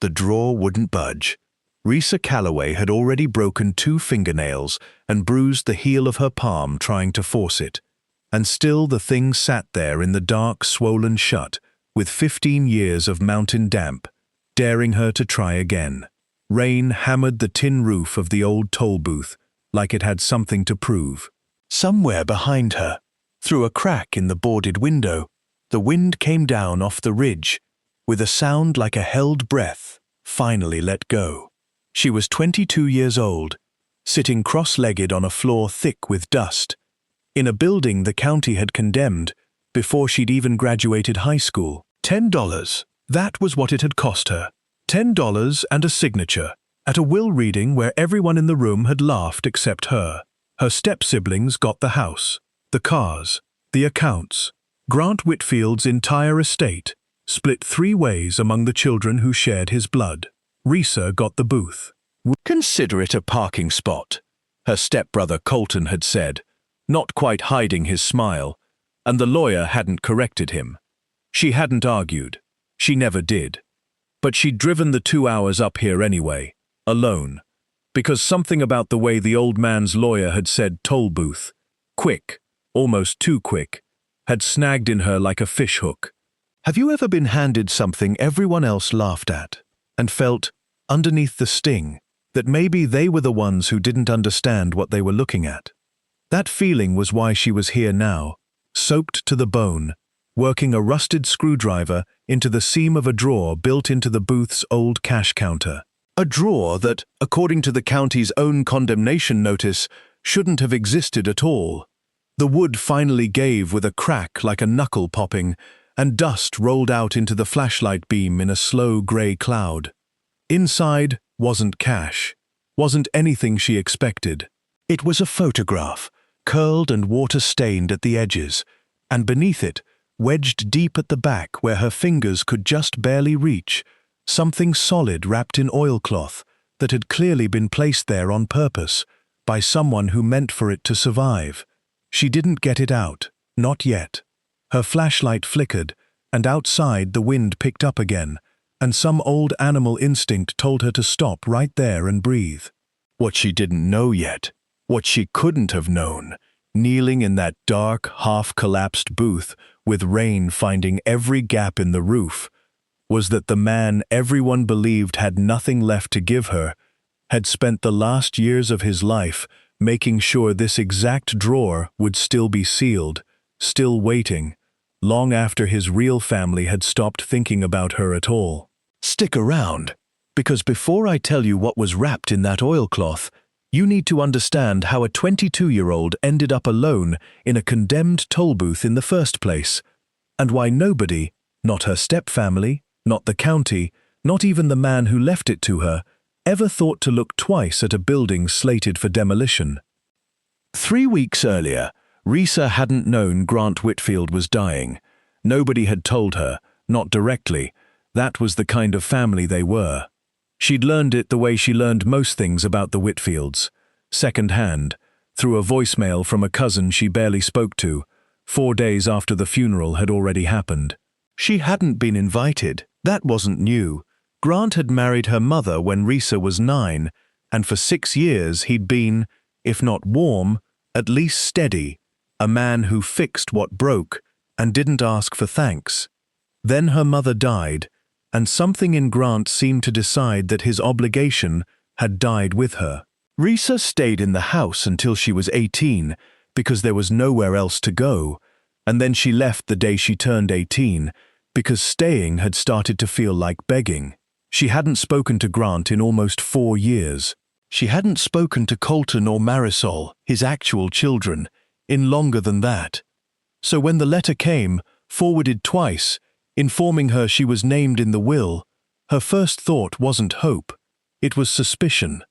The drawer wouldn't budge. Risa Calloway had already broken 2 fingernails and bruised the heel of her palm trying to force it. And still the thing sat there in the dark, swollen shut, with 15 years of mountain damp, daring her to try again. Rain hammered the tin roof of the old toll booth like it had something to prove. Somewhere behind her, through a crack in the boarded window, the wind came down off the ridge, with a sound like a held breath, finally let go. She was 22 years old, sitting cross-legged on a floor thick with dust, in a building the county had condemned before she'd even graduated high school. $10. That was what it had cost her. $10 and a signature, at a will reading where everyone in the room had laughed except her. Her step-siblings got the house, the cars, the accounts. Grant Whitfield's entire estate, split 3 ways among the children who shared his blood. Risa got the booth. "Consider it a parking spot," her stepbrother Colton had said, not quite hiding his smile, and the lawyer hadn't corrected him. She hadn't argued. She never did. But she'd driven the 2 hours up here anyway, alone, because something about the way the old man's lawyer had said toll booth, quick, almost too quick, had snagged in her like a fishhook. Have you ever been handed something everyone else laughed at, and felt, underneath the sting, that maybe they were the ones who didn't understand what they were looking at? That feeling was why she was here now, soaked to the bone, working a rusted screwdriver into the seam of a drawer built into the booth's old cash counter. A drawer that, according to the county's own condemnation notice, shouldn't have existed at all. The wood finally gave with a crack like a knuckle popping, and dust rolled out into the flashlight beam in a slow grey cloud. Inside wasn't cash, wasn't anything she expected. It was a photograph, curled and water-stained at the edges, and beneath it, wedged deep at the back where her fingers could just barely reach, something solid wrapped in oilcloth that had clearly been placed there on purpose, by someone who meant for it to survive. She didn't get it out, not yet. Her flashlight flickered, and outside the wind picked up again, and some old animal instinct told her to stop right there and breathe. What she didn't know yet, what she couldn't have known, kneeling in that dark, half-collapsed booth with rain finding every gap in the roof, was that the man everyone believed had nothing left to give her had spent the last years of his life making sure this exact drawer would still be sealed, still waiting, long after his real family had stopped thinking about her at all. Stick around, because before I tell you what was wrapped in that oilcloth, you need to understand how a 22-year-old ended up alone in a condemned toll booth in the first place, and why nobody, not her stepfamily, not the county, not even the man who left it to her, ever thought to look twice at a building slated for demolition. 3 weeks earlier, Risa hadn't known Grant Whitfield was dying. Nobody had told her, not directly. That was the kind of family they were. She'd learned it the way she learned most things about the Whitfields, second-hand, through a voicemail from a cousin she barely spoke to, 4 days after the funeral had already happened. She hadn't been invited. That wasn't new. Grant had married her mother when Risa was 9, and for 6 years he'd been, if not warm, at least steady, a man who fixed what broke and didn't ask for thanks. Then her mother died, and something in Grant seemed to decide that his obligation had died with her. Risa stayed in the house until she was 18, because there was nowhere else to go, and then she left the day she turned 18, because staying had started to feel like begging. She hadn't spoken to Grant in almost 4 years. She hadn't spoken to Colton or Marisol, his actual children, in longer than that. So when the letter came, forwarded twice, informing her she was named in the will, her first thought wasn't hope, it was suspicion.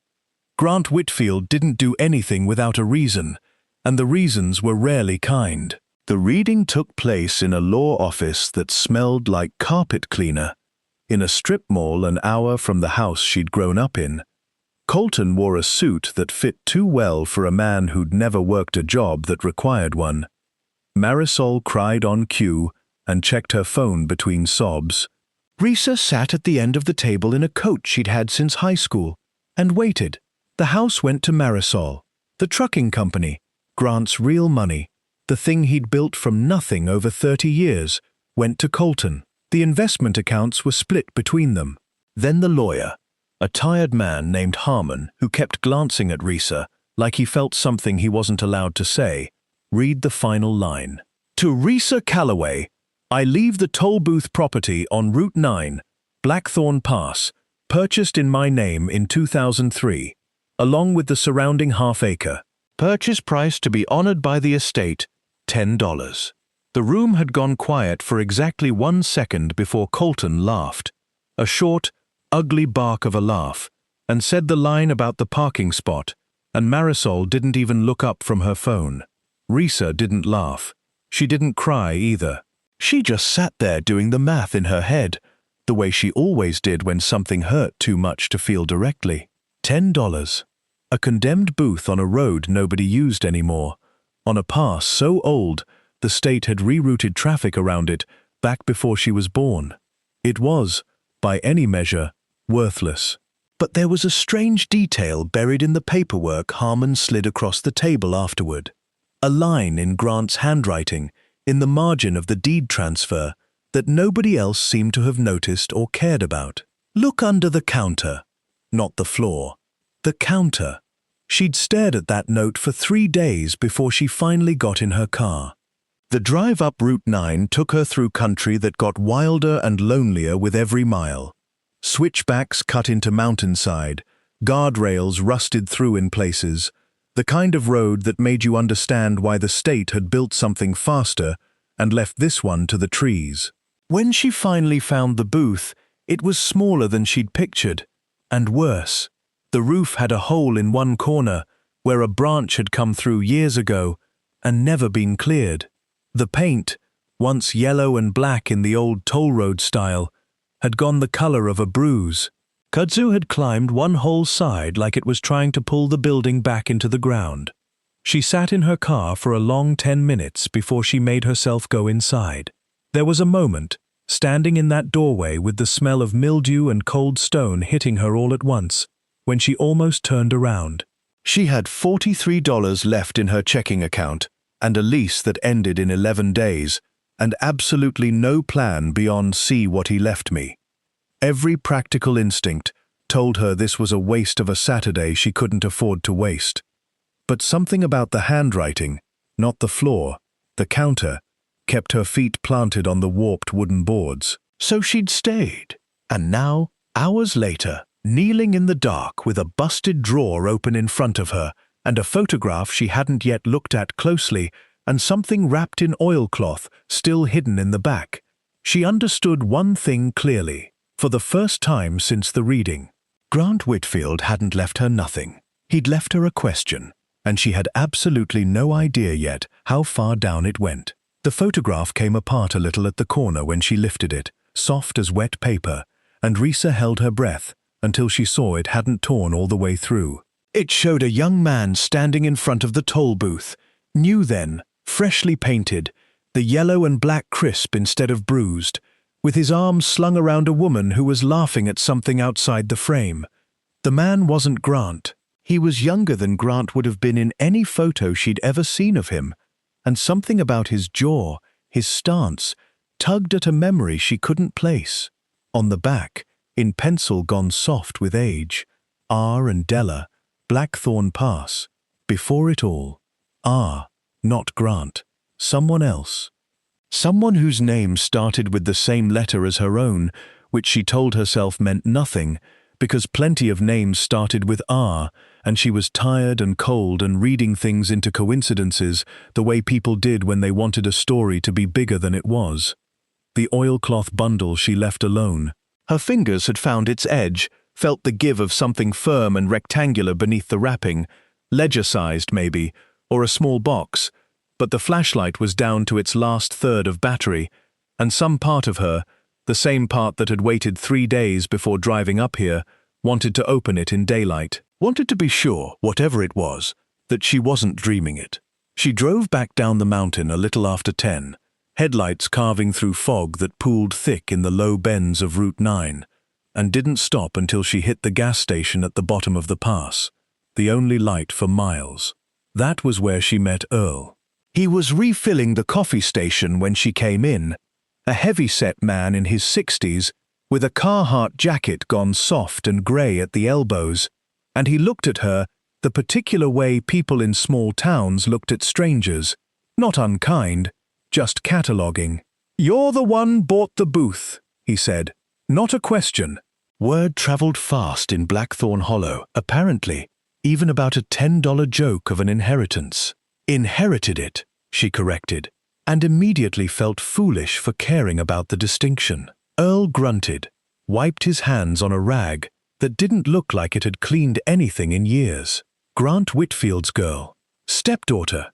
Grant Whitfield didn't do anything without a reason, and the reasons were rarely kind. The reading took place in a law office that smelled like carpet cleaner, in a strip mall an hour from the house she'd grown up in. Colton wore a suit that fit too well for a man who'd never worked a job that required one. Marisol cried on cue and checked her phone between sobs. Risa sat at the end of the table in a coat she'd had since high school and waited. The house went to Marisol, the trucking company, Grant's real money. The thing he'd built from nothing over 30 years went to Colton. The investment accounts were split between them. Then the lawyer, a tired man named Harmon who kept glancing at Risa like he felt something he wasn't allowed to say, read the final line. To Risa Calloway, I leave the toll booth property on Route 9, Blackthorn Pass, purchased in my name in 2003, along with the surrounding half-acre. Purchase price to be honored by the estate, $10. The room had gone quiet for exactly 1 second before Colton laughed, a short, ugly bark of a laugh, and said the line about the parking spot, and Marisol didn't even look up from her phone. Risa didn't laugh. She didn't cry either. She just sat there doing the math in her head, the way she always did when something hurt too much to feel directly. $10. A condemned booth on a road nobody used anymore, on a pass so old the state had rerouted traffic around it back before she was born. It was, by any measure, worthless. But there was a strange detail buried in the paperwork Harmon slid across the table afterward. A line in Grant's handwriting, in the margin of the deed transfer, that nobody else seemed to have noticed or cared about. Look under the counter. Not the floor. The counter. She'd stared at that note for 3 days before she finally got in her car. The drive up Route 9 took her through country that got wilder and lonelier with every mile. Switchbacks cut into mountainside, guardrails rusted through in places, the kind of road that made you understand why the state had built something faster and left this one to the trees. When she finally found the booth, it was smaller than she'd pictured, and worse. The roof had a hole in one corner where a branch had come through years ago and never been cleared. The paint, once yellow and black in the old toll road style, had gone the color of a bruise. Kudzu had climbed one whole side like it was trying to pull the building back into the ground. She sat in her car for a long 10 minutes before she made herself go inside. There was a moment, standing in that doorway with the smell of mildew and cold stone hitting her all at once, when she almost turned around. She had $43 left in her checking account, and a lease that ended in 11 days, and absolutely no plan beyond see what he left me. Every practical instinct told her this was a waste of a Saturday she couldn't afford to waste. But something about the handwriting, not the floor, the counter, kept her feet planted on the warped wooden boards. So she'd stayed. And now, hours later, kneeling in the dark with a busted drawer open in front of her, and a photograph she hadn't yet looked at closely, and something wrapped in oilcloth still hidden in the back, she understood one thing clearly, for the first time since the reading. Grant Whitfield hadn't left her nothing. He'd left her a question, and she had absolutely no idea yet how far down it went. The photograph came apart a little at the corner when she lifted it, soft as wet paper, and Risa held her breath until she saw it hadn't torn all the way through. It showed a young man standing in front of the toll booth, new then, freshly painted, the yellow and black crisp instead of bruised, with his arms slung around a woman who was laughing at something outside the frame. The man wasn't Grant. He was younger than Grant would have been in any photo she'd ever seen of him, and something about his jaw, his stance, tugged at a memory she couldn't place. On the back, in pencil gone soft with age, R and Della, Blackthorn Pass. Before it all, R, not Grant, someone else. Someone whose name started with the same letter as her own, which she told herself meant nothing, because plenty of names started with R, and she was tired and cold and reading things into coincidences the way people did when they wanted a story to be bigger than it was. The oilcloth bundle she left alone. Her fingers had found its edge, felt the give of something firm and rectangular beneath the wrapping, ledger-sized maybe, or a small box, but the flashlight was down to its last third of battery, and some part of her, the same part that had waited 3 days before driving up here, wanted to open it in daylight, wanted to be sure, whatever it was, that she wasn't dreaming it. She drove back down the mountain a little after 10, headlights carving through fog that pooled thick in the low bends of Route 9, and didn't stop until she hit the gas station at the bottom of the pass, the only light for miles. That was where she met Earl. He was refilling the coffee station when she came in, a heavy-set man in his 60s, with a Carhartt jacket gone soft and grey at the elbows, and he looked at her the particular way people in small towns looked at strangers, not unkind, just cataloguing. "You're the one bought the booth," he said. "Not a question." Word travelled fast in Blackthorn Hollow, apparently, even about a $10 joke of an inheritance. "Inherited it," she corrected, and immediately felt foolish for caring about the distinction. Earl grunted, wiped his hands on a rag that didn't look like it had cleaned anything in years. Grant Whitfield's girl. Stepdaughter.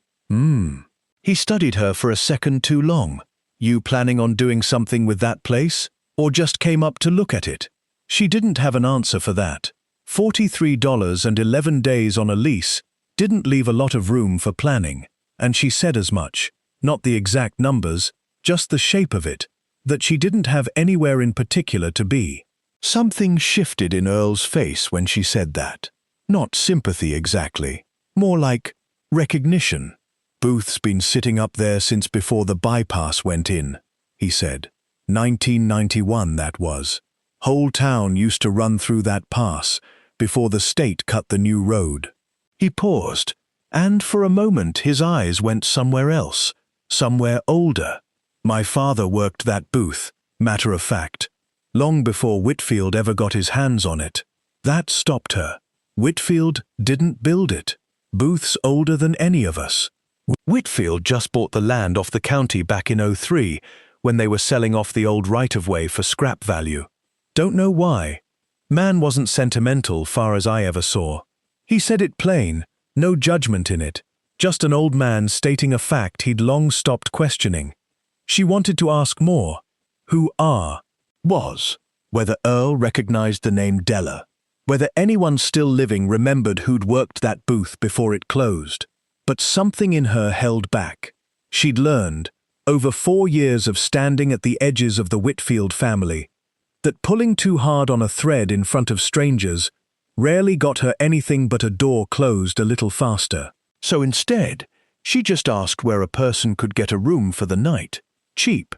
He studied her for a second too long. "You planning on doing something with that place, or just came up to look at it?" She didn't have an answer for that. $43 and 11 days on a lease didn't leave a lot of room for planning, and she said as much, not the exact numbers, just the shape of it, that she didn't have anywhere in particular to be. Something shifted in Earl's face when she said that. Not sympathy exactly, more like recognition. "Booth's been sitting up there since before the bypass went in," he said. 1991 that was. Whole town used to run through that pass before the state cut the new road. He paused, and for a moment his eyes went somewhere else, somewhere older. "My father worked that booth, matter of fact, long before Whitfield ever got his hands on it." That stopped her. Whitfield didn't build it. Booth's older than any of us. Whitfield just bought the land off the county back in '03 when they were selling off the old right-of-way for scrap value. Don't know why. Man wasn't sentimental far as I ever saw. He said it plain, no judgment in it, just an old man stating a fact he'd long stopped questioning. She wanted to ask more. Who R was, whether Earl recognized the name Della, whether anyone still living remembered who'd worked that booth before it closed. But something in her held back. She'd learned, over 4 years of standing at the edges of the Whitfield family, that pulling too hard on a thread in front of strangers rarely got her anything but a door closed a little faster. So instead, she just asked where a person could get a room for the night, cheap,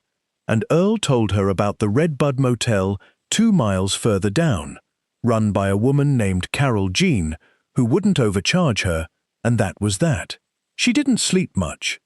and Earl told her about the Redbud Motel 2 miles further down, run by a woman named Carol Jean, who wouldn't overcharge her, and that was that. She didn't sleep much.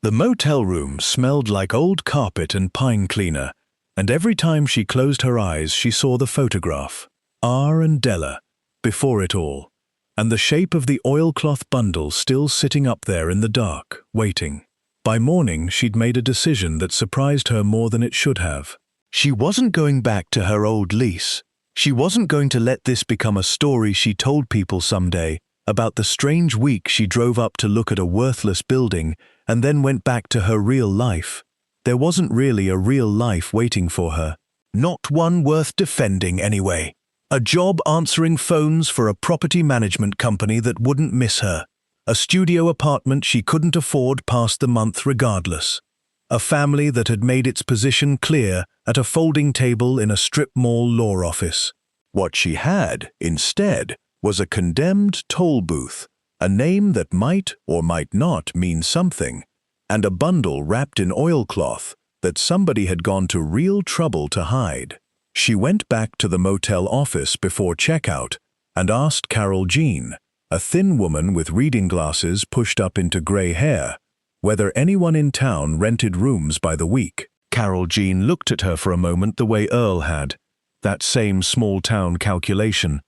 The motel room smelled like old carpet and pine cleaner, and every time she closed her eyes she saw the photograph, R and Della, before it all, and the shape of the oilcloth bundle still sitting up there in the dark, waiting. By morning she'd made a decision that surprised her more than it should have. She wasn't going back to her old lease. She wasn't going to let this become a story she told people someday about the strange week she drove up to look at a worthless building and then went back to her real life. There wasn't really a real life waiting for her. Not one worth defending anyway. A job answering phones for a property management company that wouldn't miss her. A studio apartment she couldn't afford past the month regardless. A family that had made its position clear at a folding table in a strip mall law office. What she had, instead, was a condemned toll booth, a name that might or might not mean something, and a bundle wrapped in oilcloth that somebody had gone to real trouble to hide. She went back to the motel office before checkout and asked Carol Jean, a thin woman with reading glasses pushed up into gray hair, whether anyone in town rented rooms by the week. Carol Jean looked at her for a moment the way Earl had, that same small-town calculation,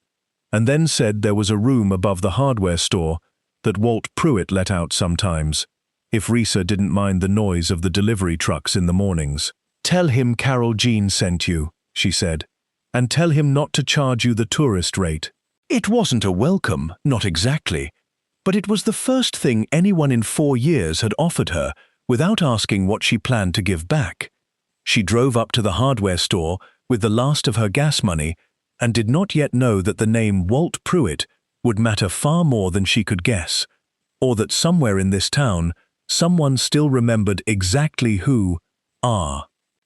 and then said there was a room above the hardware store that Walt Pruitt let out sometimes, if Risa didn't mind the noise of the delivery trucks in the mornings. "Tell him Carol Jean sent you," she said, "and tell him not to charge you the tourist rate." It wasn't a welcome, not exactly, but it was the first thing anyone in 4 years had offered her without asking what she planned to give back. She drove up to the hardware store with the last of her gas money and did not yet know that the name Walt Pruitt would matter far more than she could guess, or that somewhere in this town someone still remembered exactly who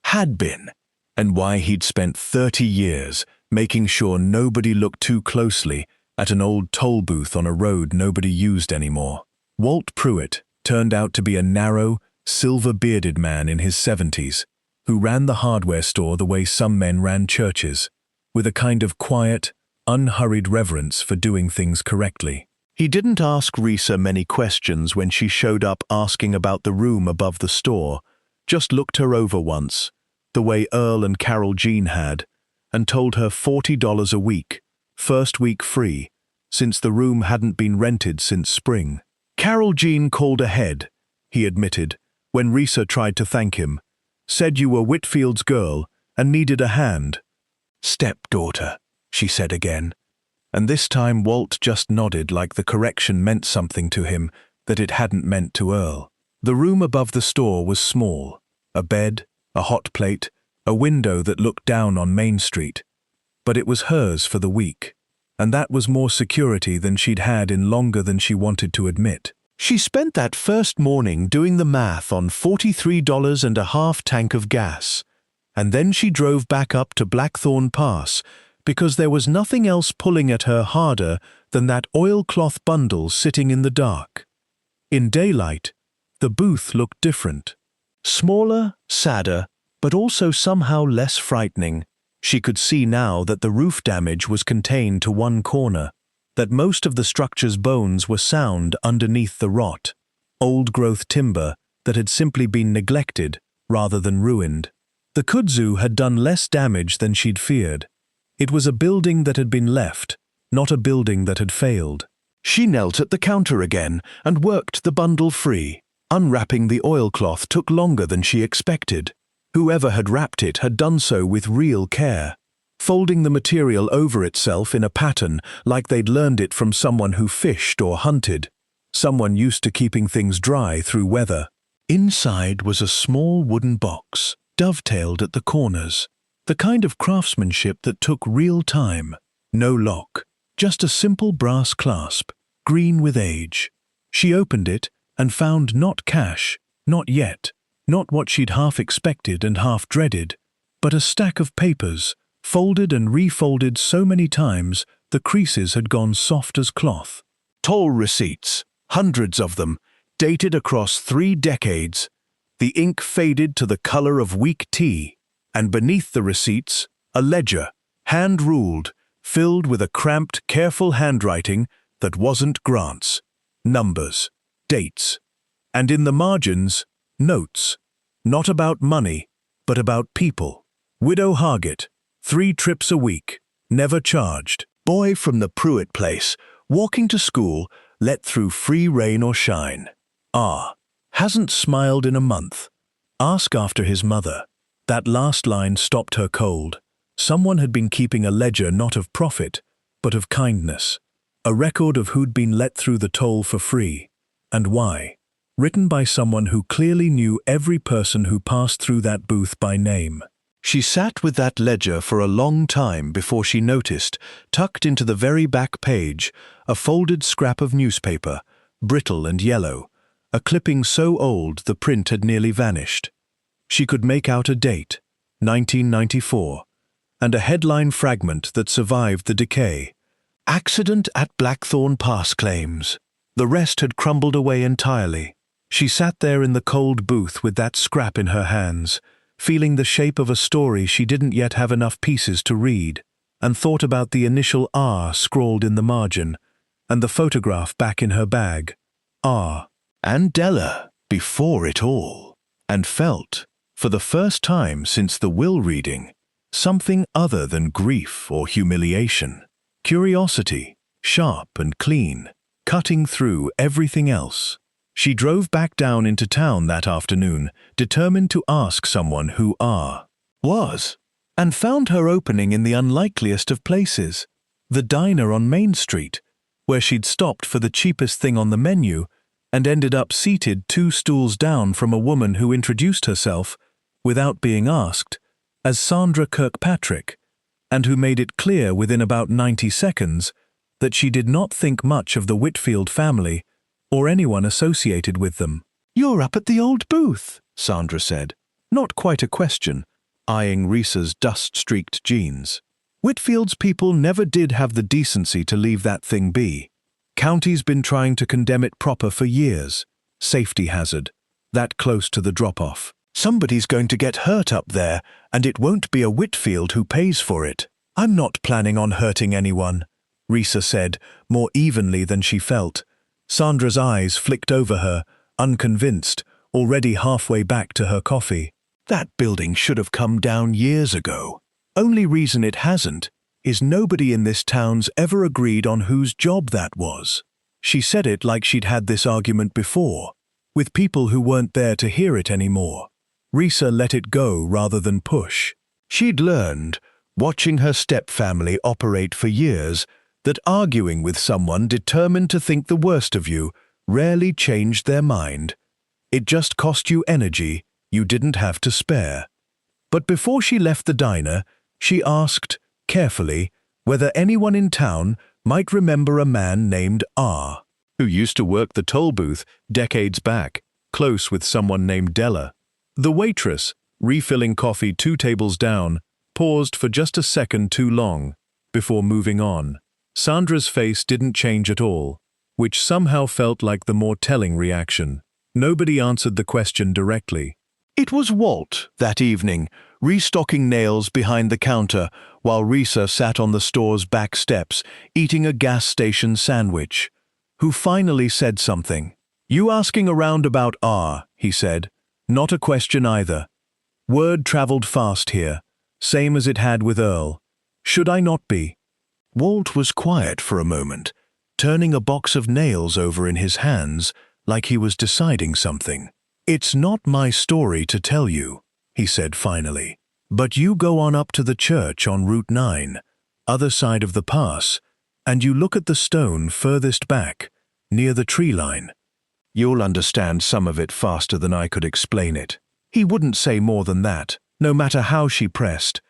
had been, and why he'd spent 30 years making sure nobody looked too closely at an old toll booth on a road nobody used anymore. Walt Pruitt turned out to be a narrow, silver-bearded man in his 70s, who ran the hardware store the way some men ran churches, with a kind of quiet, unhurried reverence for doing things correctly. He didn't ask Risa many questions when she showed up asking about the room above the store, just looked her over once, the way Earl and Carol Jean had, and told her $40 a week, first week free, since the room hadn't been rented since spring. Carol Jean called ahead, he admitted, when Risa tried to thank him, said you were Whitfield's girl and needed a hand. Stepdaughter, she said again, and this time Walt just nodded like the correction meant something to him that it hadn't meant to Earl. The room above the store was small, a bed, a hot plate, a window that looked down on Main Street, but it was hers for the week, and that was more security than she'd had in longer than she wanted to admit. She spent that first morning doing the math on $43.50 tank of gas, and then she drove back up to Blackthorn Pass because there was nothing else pulling at her harder than that oilcloth bundle sitting in the dark. In daylight, the booth looked different. Smaller, sadder, but also somehow less frightening. She could see now that the roof damage was contained to one corner, that most of the structure's bones were sound underneath the rot, old-growth timber that had simply been neglected rather than ruined. The kudzu had done less damage than she'd feared. It was a building that had been left, not a building that had failed. She knelt at the counter again and worked the bundle free. Unwrapping the oilcloth took longer than she expected. Whoever had wrapped it had done so with real care, folding the material over itself in a pattern like they'd learned it from someone who fished or hunted, someone used to keeping things dry through weather. Inside was a small wooden box, dovetailed at the corners, the kind of craftsmanship that took real time. No lock, just a simple brass clasp, green with age. She opened it and found not cash, not yet, not what she'd half expected and half dreaded, but a stack of papers, folded and refolded so many times the creases had gone soft as cloth. Toll receipts, hundreds of them, dated across 3 decades. The ink faded to the color of weak tea, and beneath the receipts, a ledger, hand-ruled, filled with a cramped, careful handwriting that wasn't Grant's. Numbers, dates, and in the margins, notes. Not about money, but about people. Widow Hargett, 3 trips a week, never charged. Boy from the Pruitt place, walking to school, let through free rain or shine. Hasn't smiled in a month. Ask after his mother. That last line stopped her cold. Someone had been keeping a ledger not of profit, but of kindness. A record of who'd been let through the toll for free, and why. Written by someone who clearly knew every person who passed through that booth by name. She sat with that ledger for a long time before she noticed, tucked into the very back page, a folded scrap of newspaper, brittle and yellow, a clipping so old the print had nearly vanished. She could make out a date, 1994, and a headline fragment that survived the decay. Accident at Blackthorn Pass claims. The rest had crumbled away entirely. She sat there in the cold booth with that scrap in her hands, feeling the shape of a story she didn't yet have enough pieces to read, and thought about the initial R scrawled in the margin, and the photograph back in her bag. R. And Della, before it all, and felt, for the first time since the will reading, something other than grief or humiliation. Curiosity, sharp and clean, cutting through everything else. She drove back down into town that afternoon, determined to ask someone who R was, and found her opening in the unlikeliest of places, the diner on Main Street, where she'd stopped for the cheapest thing on the menu and ended up seated 2 stools down from a woman who introduced herself, without being asked, as Sandra Kirkpatrick, and who made it clear within about 90 seconds that she did not think much of the Whitfield family or anyone associated with them. "You're up at the old booth," Sandra said. Not quite a question, eyeing Risa's dust-streaked jeans. Whitfield's people never did have the decency to leave that thing be. County's been trying to condemn it proper for years. Safety hazard. That close to the drop-off. Somebody's going to get hurt up there, and it won't be a Whitfield who pays for it. I'm not planning on hurting anyone, Risa said, more evenly than she felt. Sandra's eyes flicked over her, unconvinced, already halfway back to her coffee. That building should have come down years ago. Only reason it hasn't is nobody in this town's ever agreed on whose job that was. She said it like she'd had this argument before, with people who weren't there to hear it anymore. Risa let it go rather than push. She'd learned, watching her stepfamily operate for years, that arguing with someone determined to think the worst of you rarely changed their mind. It just cost you energy you didn't have to spare. But before she left the diner, she asked, carefully, whether anyone in town might remember a man named R, who used to work the toll booth decades back, close with someone named Della. The waitress, refilling coffee 2 tables down, paused for just a second too long, before moving on. Sandra's face didn't change at all, which somehow felt like the more telling reaction. Nobody answered the question directly. It was Walt, that evening, restocking nails behind the counter while Risa sat on the store's back steps, eating a gas station sandwich, who finally said something. You asking around about R, he said. Not a question either. Word traveled fast here, same as it had with Earl. Should I not be? Walt was quiet for a moment, turning a box of nails over in his hands like he was deciding something. It's not my story to tell you, he said finally. But you go on up to the church on Route 9, other side of the pass, and you look at the stone furthest back, near the tree line. You'll understand some of it faster than I could explain it. He wouldn't say more than that, no matter how she pressed,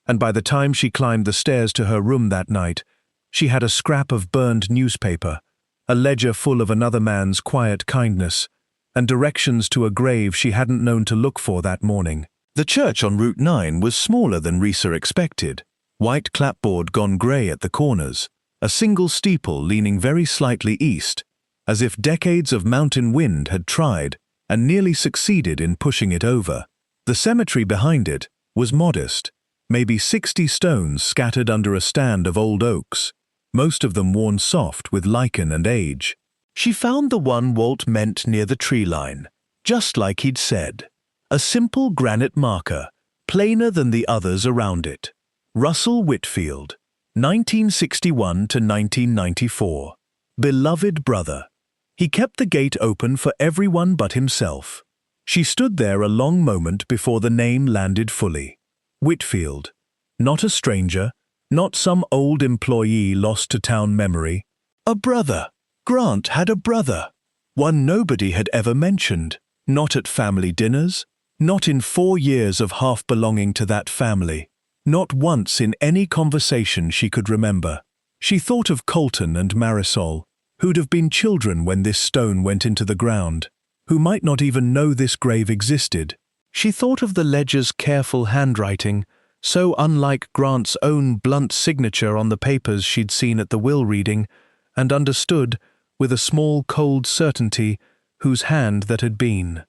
and by the time she climbed the stairs to her room that night, she had a scrap of burned newspaper, a ledger full of another man's quiet kindness, and directions to a grave she hadn't known to look for that morning. The church on Route 9 was smaller than Risa expected. White clapboard gone grey at the corners, a single steeple leaning very slightly east, as if decades of mountain wind had tried and nearly succeeded in pushing it over. The cemetery behind it was modest, maybe 60 stones scattered under a stand of old oaks, most of them worn soft with lichen and age. She found the one Walt meant near the tree line, just like he'd said. A simple granite marker, plainer than the others around it. Russell Whitfield, 1961 to 1994. Beloved brother. He kept the gate open for everyone but himself. She stood there a long moment before the name landed fully. Whitfield. Not a stranger, not some old employee lost to town memory. A brother. Grant had a brother. One nobody had ever mentioned. Not at family dinners. Not in 4 years of half belonging to that family. Not once in any conversation she could remember. She thought of Colton and Marisol, who'd have been children when this stone went into the ground, who might not even know this grave existed. She thought of the ledger's careful handwriting, so unlike Grant's own blunt signature on the papers she'd seen at the will reading, and understood, with a small cold certainty, whose hand that had been.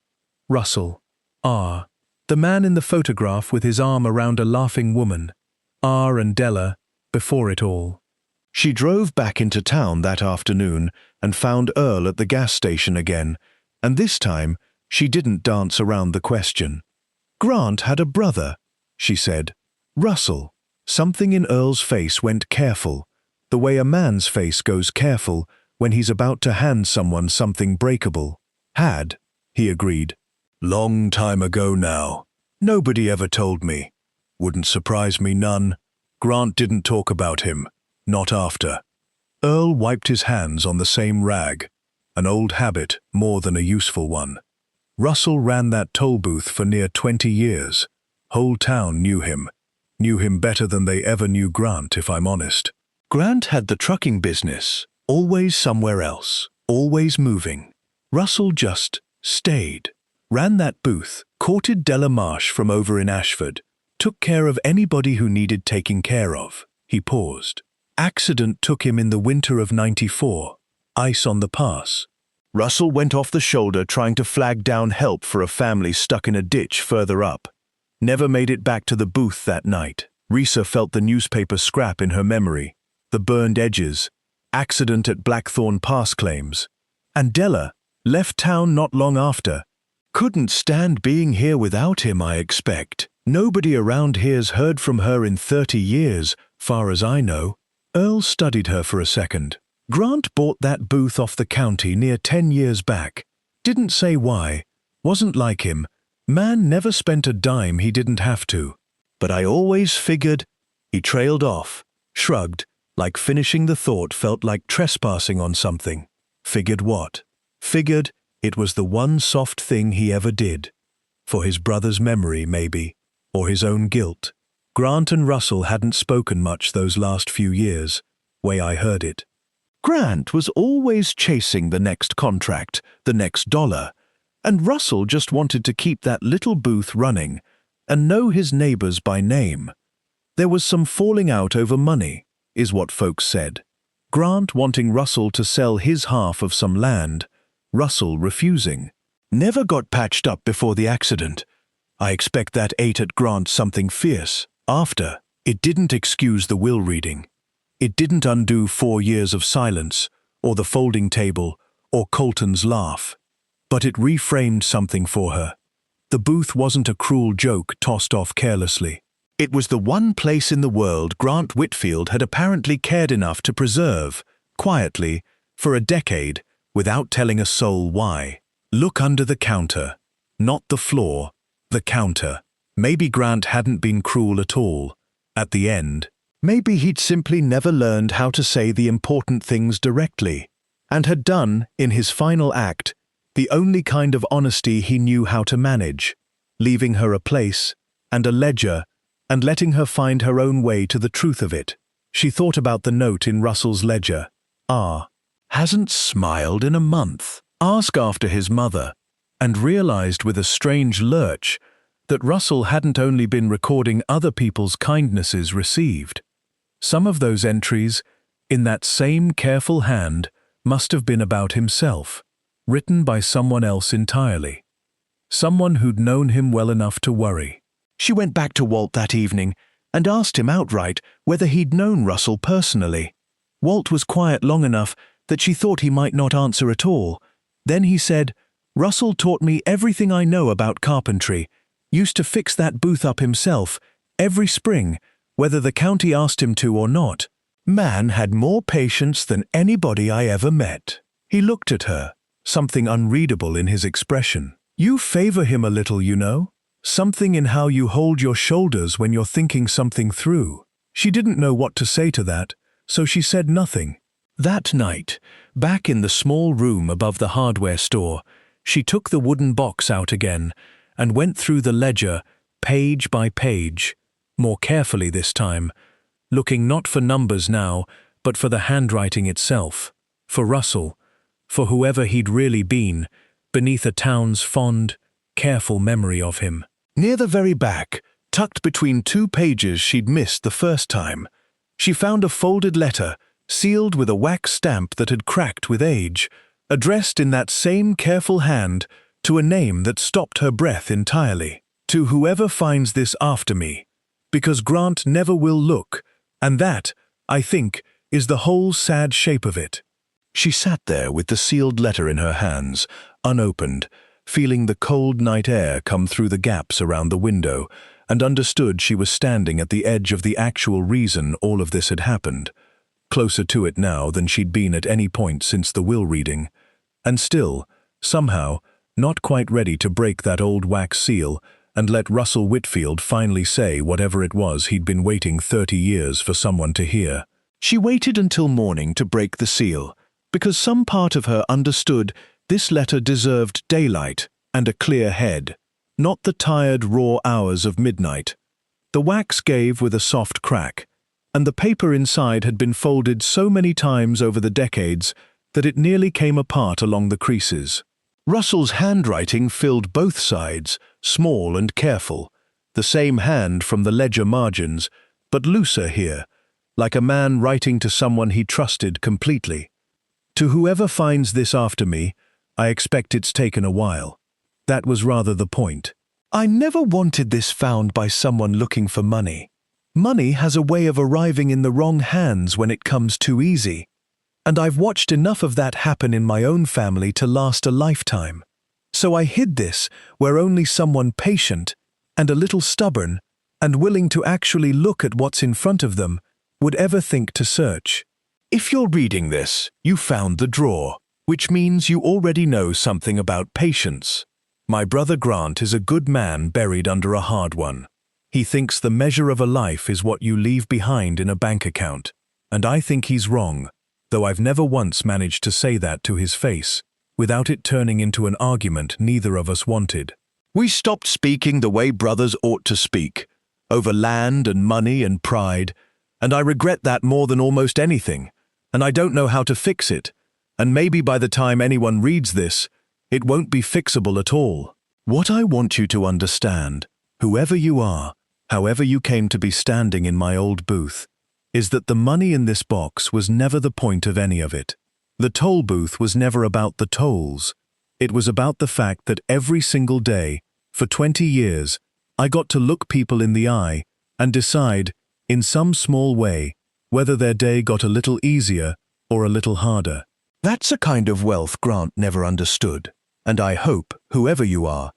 Russell. R. The man in the photograph with his arm around a laughing woman. R and Della, before it all. She drove back into town that afternoon and found Earl at the gas station again, and this time she didn't dance around the question. Grant had a brother, she said. Russell. Something in Earl's face went careful, the way a man's face goes careful when he's about to hand someone something breakable. Had, he agreed. Long time ago now. Nobody ever told me. Wouldn't surprise me none. Grant didn't talk about him. Not after. Earl wiped his hands on the same rag, an old habit more than a useful one. Russell ran that toll booth for near 20 years. Whole town knew him better than they ever knew Grant, if I'm honest. Grant had the trucking business, always somewhere else, always moving. Russell just stayed. Ran that booth, courted Della Marsh from over in Ashford, took care of anybody who needed taking care of. He paused. Accident took him in the winter of '94. Ice on the pass. Russell went off the shoulder trying to flag down help for a family stuck in a ditch further up. Never made it back to the booth that night. Risa felt the newspaper scrap in her memory, the burned edges, accident at Blackthorn Pass claims. And Della left town not long after. Couldn't stand being here without him, I expect. Nobody around here's heard from her in 30 years, far as I know. Earl studied her for a second. Grant bought that booth off the county near 10 years back. Didn't say why. Wasn't like him. Man never spent a dime he didn't have to. But I always figured. He trailed off, shrugged, like finishing the thought felt like trespassing on something. Figured what? Figured it was the one soft thing he ever did. For his brother's memory, maybe, or his own guilt. Grant and Russell hadn't spoken much those last few years, way I heard it. Grant was always chasing the next contract, the next dollar, and Russell just wanted to keep that little booth running and know his neighbors by name. There was some falling out over money, is what folks said. Grant wanting Russell to sell his half of some land, Russell refusing. Never got patched up before the accident. I expect that ate at Grant something fierce. After, it didn't excuse the will reading. It didn't undo 4 years of silence, or the folding table, or Colton's laugh. But it reframed something for her. The booth wasn't a cruel joke tossed off carelessly. It was the one place in the world Grant Whitfield had apparently cared enough to preserve, quietly, for a decade, without telling a soul why. Look under the counter. Not the floor, the counter. Maybe Grant hadn't been cruel at all. At the end, maybe he'd simply never learned how to say the important things directly, and had done, in his final act, the only kind of honesty he knew how to manage, leaving her a place, and a ledger, and letting her find her own way to the truth of it. She thought about the note in Russell's ledger. Hasn't smiled in a month. Ask after his mother, and realized with a strange lurch that Russell hadn't only been recording other people's kindnesses received. Some of those entries, in that same careful hand, must have been about himself, written by someone else entirely. Someone who'd known him well enough to worry. She went back to Walt that evening and asked him outright whether he'd known Russell personally. Walt was quiet long enough that she thought he might not answer at all. Then he said, "Russell taught me everything I know about carpentry. Used to fix that booth up himself, every spring, whether the county asked him to or not. Man had more patience than anybody I ever met." He looked at her, something unreadable in his expression. "You favor him a little, you know. Something in how you hold your shoulders when you're thinking something through." She didn't know what to say to that, so she said nothing. That night, back in the small room above the hardware store, she took the wooden box out again and went through the ledger, page by page, more carefully this time, looking not for numbers now, but for the handwriting itself, for Russell, for whoever he'd really been, beneath a town's fond, careful memory of him. Near the very back, tucked between 2 pages she'd missed the first time, she found a folded letter, sealed with a wax stamp that had cracked with age, addressed in that same careful hand to a name that stopped her breath entirely. "To whoever finds this after me, because Grant never will look, and that, I think, is the whole sad shape of it." She sat there with the sealed letter in her hands, unopened, feeling the cold night air come through the gaps around the window, and understood she was standing at the edge of the actual reason all of this had happened, closer to it now than she'd been at any point since the will reading, and still, somehow, not quite ready to break that old wax seal and let Russell Whitfield finally say whatever it was he'd been waiting 30 years for someone to hear. She waited until morning to break the seal, because some part of her understood this letter deserved daylight and a clear head, not the tired, raw hours of midnight. The wax gave with a soft crack, and the paper inside had been folded so many times over the decades that it nearly came apart along the creases. Russell's handwriting filled both sides, small and careful, the same hand from the ledger margins, but looser here, like a man writing to someone he trusted completely. To whoever finds this after me, I expect it's taken a while. That was rather the point. I never wanted this found by someone looking for money. Money has a way of arriving in the wrong hands when it comes too easy. And I've watched enough of that happen in my own family to last a lifetime. So I hid this where only someone patient and a little stubborn and willing to actually look at what's in front of them would ever think to search. If you're reading this, you found the drawer, which means you already know something about patience. My brother Grant is a good man buried under a hard one. He thinks the measure of a life is what you leave behind in a bank account, and I think he's wrong, though I've never once managed to say that to his face, without it turning into an argument neither of us wanted. We stopped speaking the way brothers ought to speak, over land and money and pride, and I regret that more than almost anything, and I don't know how to fix it, and maybe by the time anyone reads this, it won't be fixable at all. What I want you to understand, whoever you are, however you came to be standing in my old booth, is that the money in this box was never the point of any of it. The toll booth was never about the tolls. It was about the fact that every single day, for 20 years, I got to look people in the eye and decide, in some small way, whether their day got a little easier or a little harder. That's a kind of wealth Grant never understood, and I hope, whoever you are,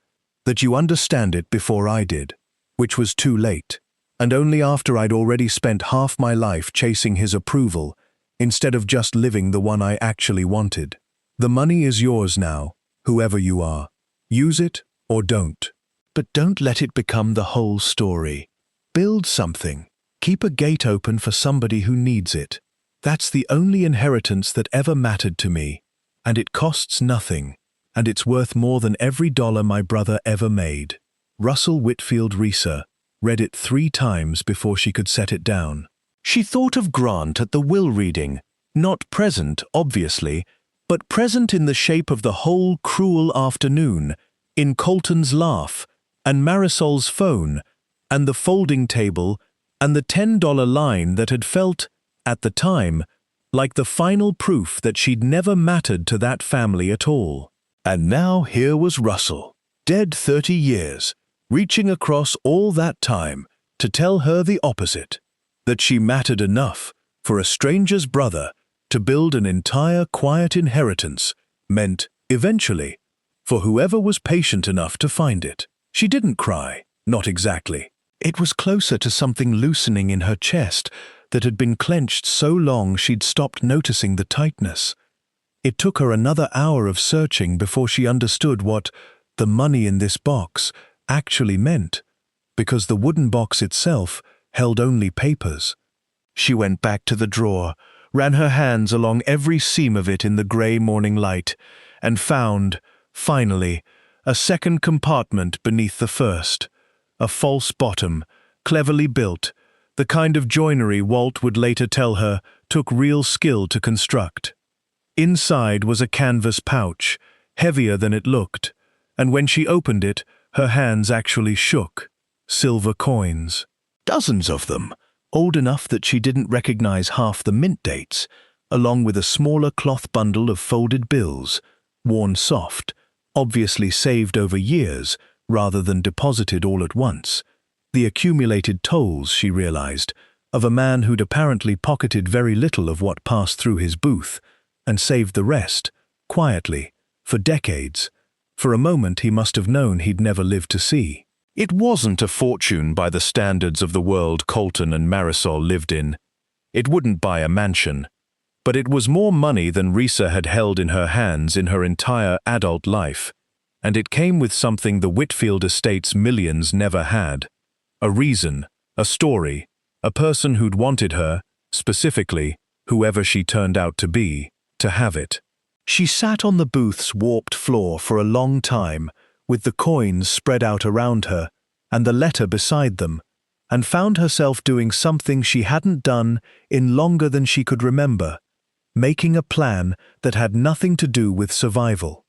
that you understand it before I did, which was too late, and only after I'd already spent half my life chasing his approval, instead of just living the one I actually wanted. The money is yours now, whoever you are. Use it or don't. But don't let it become the whole story. Build something. Keep a gate open for somebody who needs it. That's the only inheritance that ever mattered to me, and it costs nothing, and it's worth more than every dollar my brother ever made. Russell Whitfield Reeser read it 3 times before she could set it down. She thought of Grant at the will reading, not present, obviously, but present in the shape of the whole cruel afternoon, in Colton's laugh, and Marisol's phone, and the folding table, and the $10 line that had felt, at the time, like the final proof that she'd never mattered to that family at all. And now here was Russell, dead 30 years, reaching across all that time to tell her the opposite, that she mattered enough for a stranger's brother to build an entire quiet inheritance meant, eventually, for whoever was patient enough to find it. She didn't cry, not exactly. It was closer to something loosening in her chest that had been clenched so long she'd stopped noticing the tightness. It took her another hour of searching before she understood what the money in this box actually meant, because the wooden box itself held only papers. She went back to the drawer, ran her hands along every seam of it in the grey morning light, and found, finally, a second compartment beneath the first, a false bottom, cleverly built, the kind of joinery Walt would later tell her took real skill to construct. Inside was a canvas pouch, heavier than it looked, and when she opened it, her hands actually shook. Silver coins. Dozens of them, old enough that she didn't recognize half the mint dates, along with a smaller cloth bundle of folded bills, worn soft, obviously saved over years rather than deposited all at once. The accumulated tolls, she realized, of a man who'd apparently pocketed very little of what passed through his booth, and saved the rest, quietly, for decades. For a moment he must have known he'd never live to see. It wasn't a fortune by the standards of the world Colton and Marisol lived in. It wouldn't buy a mansion. But it was more money than Risa had held in her hands in her entire adult life, and it came with something the Whitfield estate's millions never had. A reason, a story, a person who'd wanted her, specifically, whoever she turned out to be, to have it. She sat on the booth's warped floor for a long time, with the coins spread out around her, and the letter beside them, and found herself doing something she hadn't done in longer than she could remember, making a plan that had nothing to do with survival.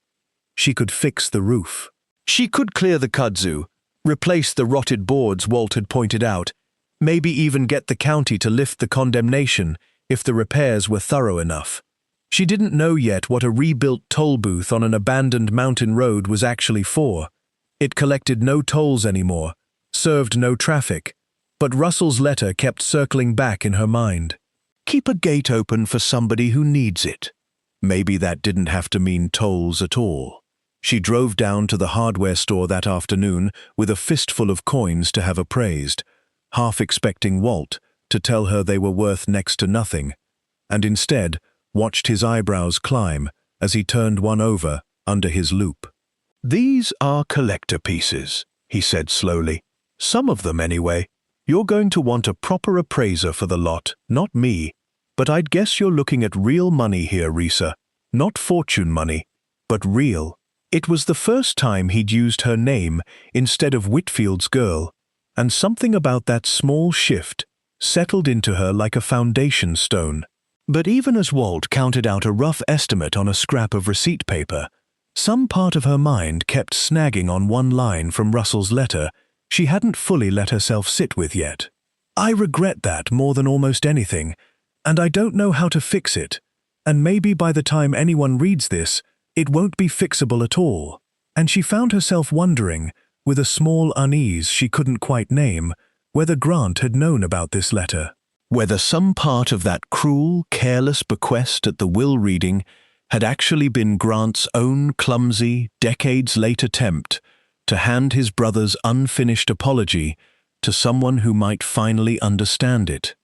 She could fix the roof. She could clear the kudzu, replace the rotted boards Walt had pointed out, maybe even get the county to lift the condemnation if the repairs were thorough enough. She didn't know yet what a rebuilt toll booth on an abandoned mountain road was actually for. It collected no tolls anymore, served no traffic, but Russell's letter kept circling back in her mind. Keep a gate open for somebody who needs it. Maybe that didn't have to mean tolls at all. She drove down to the hardware store that afternoon with a fistful of coins to have appraised, half expecting Walt to tell her they were worth next to nothing, and instead watched his eyebrows climb as he turned one over under his loupe. "These are collector pieces," he said slowly. "Some of them, anyway. You're going to want a proper appraiser for the lot, not me. But I'd guess you're looking at real money here, Risa. Not fortune money, but real." It was the first time he'd used her name instead of Whitfield's girl, and something about that small shift settled into her like a foundation stone. But even as Walt counted out a rough estimate on a scrap of receipt paper, some part of her mind kept snagging on one line from Russell's letter she hadn't fully let herself sit with yet. "I regret that more than almost anything, and I don't know how to fix it, and maybe by the time anyone reads this, it won't be fixable at all." And she found herself wondering, with a small unease she couldn't quite name, whether Grant had known about this letter. Whether some part of that cruel, careless bequest at the will reading had actually been Grant's own clumsy, decades-late attempt to hand his brother's unfinished apology to someone who might finally understand it,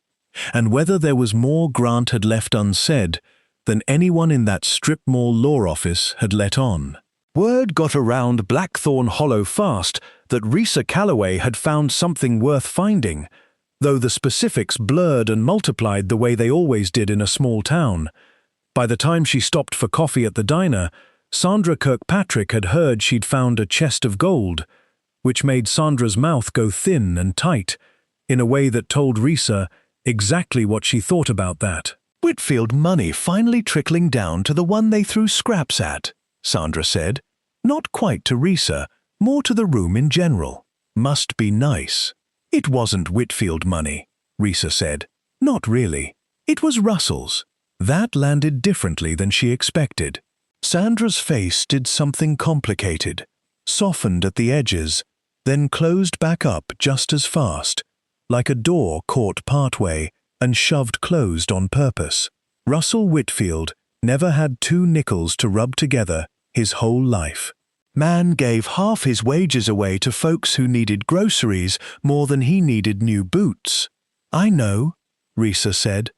and whether there was more Grant had left unsaid than anyone in that strip mall law office had let on. Word got around Blackthorn Hollow fast that Risa Calloway had found something worth finding, though the specifics blurred and multiplied the way they always did in a small town. By the time she stopped for coffee at the diner, Sandra Kirkpatrick had heard she'd found a chest of gold, which made Sandra's mouth go thin and tight, in a way that told Risa exactly what she thought about that. "Whitfield money finally trickling down to the one they threw scraps at," Sandra said. Not quite to Risa, more to the room in general. "Must be nice." "It wasn't Whitfield money," Risa said. "Not really. It was Russell's." That landed differently than she expected. Sandra's face did something complicated, softened at the edges, then closed back up just as fast, like a door caught partway and shoved closed on purpose. Russell Whitfield never had 2 nickels to rub together his whole life. Man gave half his wages away to folks who needed groceries more than he needed new boots. "I know," Risa said.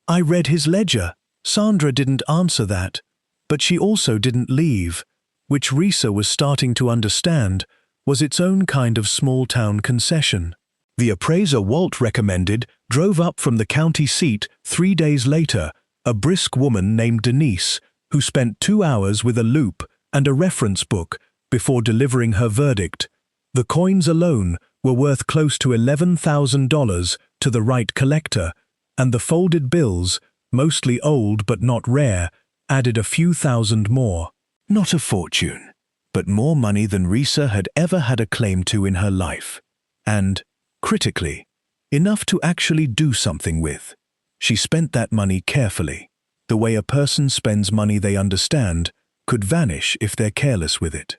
"I read his ledger." Sandra didn't answer that, but she also didn't leave, which Risa was starting to understand was its own kind of small-town concession. The appraiser Walt recommended drove up from the county seat 3 days later, a brisk woman named Denise, who spent 2 hours with a loupe and a reference book before delivering her verdict. The coins alone were worth close to $11,000 to the right collector, and the folded bills, mostly old but not rare, added a few thousand more. Not a fortune, but more money than Risa had ever had a claim to in her life. And, critically, enough to actually do something with. She spent that money carefully. The way a person spends money they understand could vanish if they're careless with it.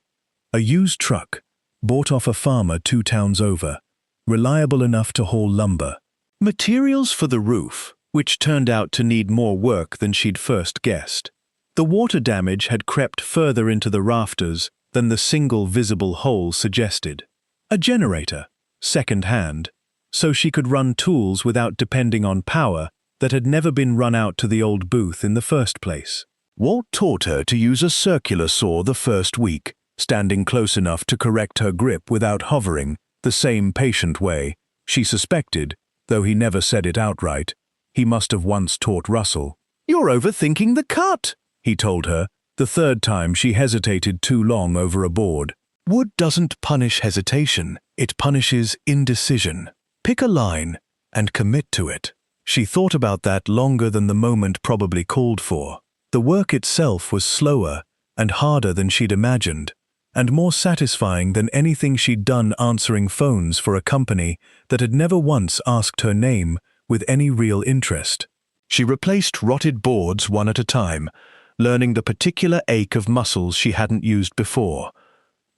A used truck, bought off a farmer 2 towns over, reliable enough to haul lumber. Materials for the roof, which turned out to need more work than she'd first guessed. The water damage had crept further into the rafters than the single visible hole suggested. A generator, second-hand, so she could run tools without depending on power that had never been run out to the old booth in the first place. Walt taught her to use a circular saw the first week, standing close enough to correct her grip without hovering, the same patient way. She suspected, though he never said it outright, he must have once taught Russell. "You're overthinking the cut," he told her, the 3rd time she hesitated too long over a board. Wood doesn't punish hesitation, it punishes indecision. Pick a line and commit to it. She thought about that longer than the moment probably called for. The work itself was slower and harder than she'd imagined, and more satisfying than anything she'd done answering phones for a company that had never once asked her name with any real interest. She replaced rotted boards one at a time, learning the particular ache of muscles she hadn't used before,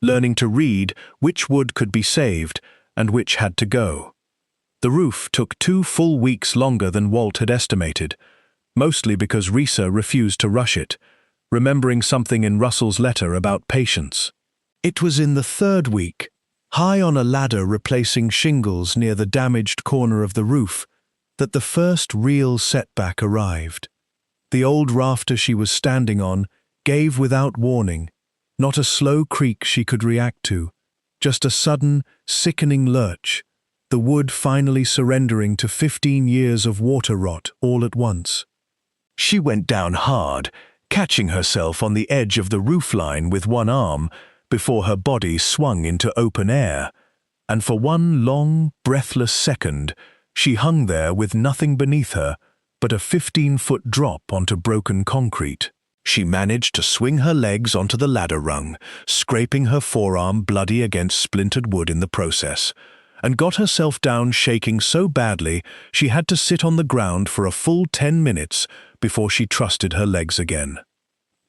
learning to read which wood could be saved and which had to go. The roof took 2 full weeks longer than Walt had estimated, mostly because Risa refused to rush it, remembering something in Russell's letter about patience. It was in the 3rd week, high on a ladder replacing shingles near the damaged corner of the roof, that the first real setback arrived. The old rafter she was standing on gave without warning, not a slow creak she could react to, just a sudden, sickening lurch, the wood finally surrendering to 15 years of water rot all at once. She went down hard, catching herself on the edge of the roofline with one arm before her body swung into open air, and for one long, breathless second, she hung there with nothing beneath her but a 15-foot drop onto broken concrete. She managed to swing her legs onto the ladder rung, scraping her forearm bloody against splintered wood in the process, and got herself down shaking so badly she had to sit on the ground for a full 10 minutes before she trusted her legs again.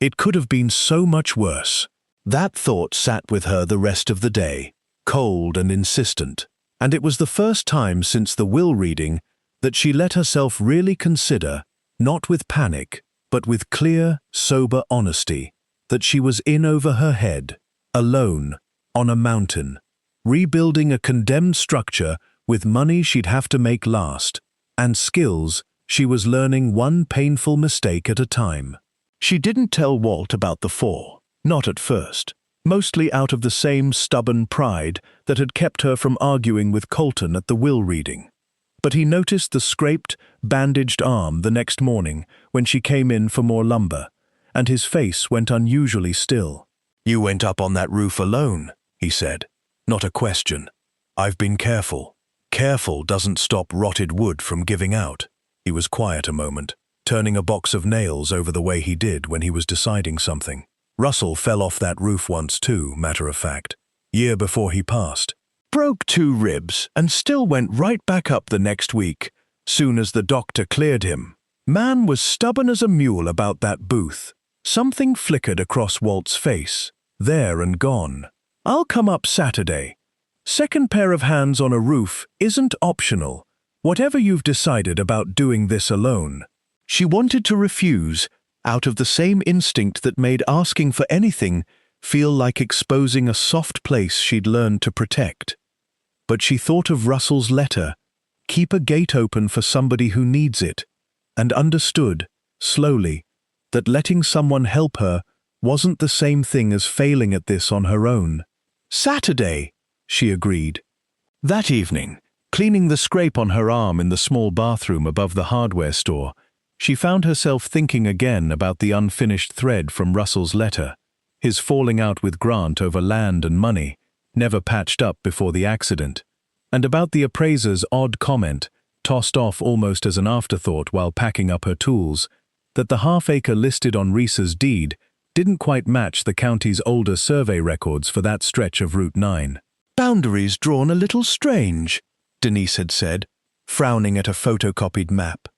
It could have been so much worse. That thought sat with her the rest of the day, cold and insistent, and it was the first time since the will reading that she let herself really consider, not with panic, but with clear, sober honesty, that she was in over her head, alone, on a mountain, rebuilding a condemned structure with money she'd have to make last, and skills she was learning one painful mistake at a time. She didn't tell Walt about the fall, not at first, mostly out of the same stubborn pride that had kept her from arguing with Colton at the will reading. But he noticed the scraped, bandaged arm the next morning when she came in for more lumber, and his face went unusually still. "You went up on that roof alone," he said. "Not a question. I've been careful. Careful doesn't stop rotted wood from giving out." He was quiet a moment, turning a box of nails over the way he did when he was deciding something. Russell fell off that roof once too, matter of fact, year before he passed. Broke 2 ribs and still went right back up the next week, soon as the doctor cleared him. Man was stubborn as a mule about that booth. Something flickered across Walt's face, there and gone. "I'll come up Saturday. Second pair of hands on a roof isn't optional, whatever you've decided about doing this alone." She wanted to refuse, out of the same instinct that made asking for anything feel like exposing a soft place she'd learned to protect. But she thought of Russell's letter, keep a gate open for somebody who needs it, and understood, slowly, that letting someone help her wasn't the same thing as failing at this on her own. "Saturday," she agreed. That evening, cleaning the scrape on her arm in the small bathroom above the hardware store, she found herself thinking again about the unfinished thread from Russell's letter, his falling out with Grant over land and money, never patched up before the accident, and about the appraiser's odd comment, tossed off almost as an afterthought while packing up her tools, that the half-acre listed on Risa's deed didn't quite match the county's older survey records for that stretch of Route 9. "Boundaries drawn a little strange," Denise had said, frowning at a photocopied map.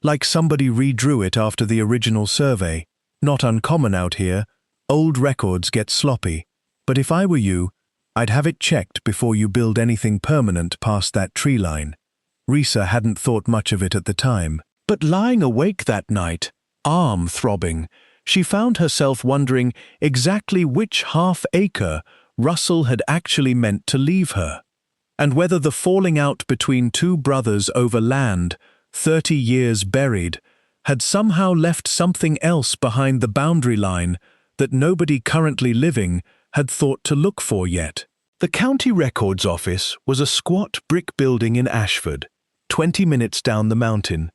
"Like somebody redrew it after the original survey. Not uncommon out here. Old records get sloppy. But if I were you, I'd have it checked before you build anything permanent past that tree line." Risa hadn't thought much of it at the time, but lying awake that night, arm throbbing, she found herself wondering exactly which half-acre Russell had actually meant to leave her, and whether the falling out between 2 brothers over land, 30 years buried, had somehow left something else behind the boundary line that nobody currently living had thought to look for yet. The county records office was a squat brick building in Ashford, 20 minutes down the mountain,